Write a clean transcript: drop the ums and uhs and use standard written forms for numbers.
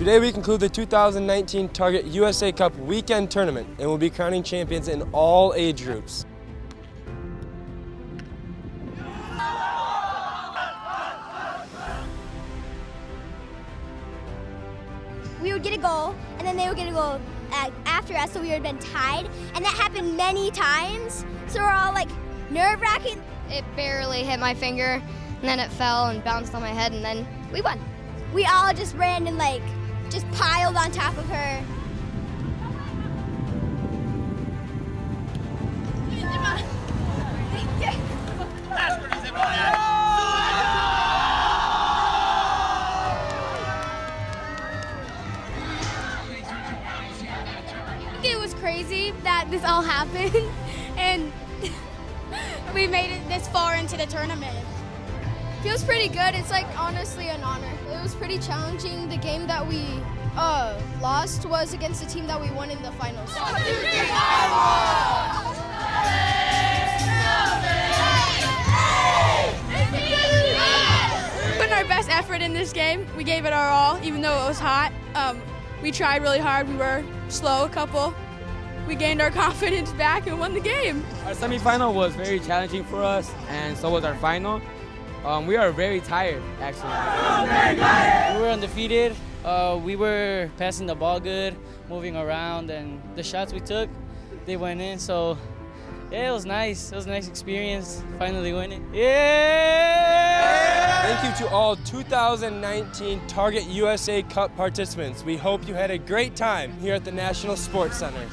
Today we conclude the 2019 Target USA Cup weekend tournament and will be crowning champions in all age groups. We would get a goal, and then they would get a goal after us, so we would have been tied, and that happened many times, so we're all like nerve-wracking. It barely hit my finger, and then it fell and bounced on my head, and then we won. We all just ran and just piled on top of her. It was crazy that this all happened, and we made it this far into the tournament. Feels pretty good. It's honestly an honor. It was pretty challenging. The game that we lost was against the team that we won in the finals. Put our best effort in this game. We gave it our all, even though it was hot. We tried really hard. We were slow a couple. We gained our confidence back and won the game. Our semifinal was very challenging for us, and so was our final. We are very tired, actually. We were undefeated. We were passing the ball good, moving around, and the shots we took, they went in. So, yeah, it was nice. It was a nice experience, finally winning. Yeah! Thank you to all 2019 Target USA Cup participants. We hope you had a great time here at the National Sports Center.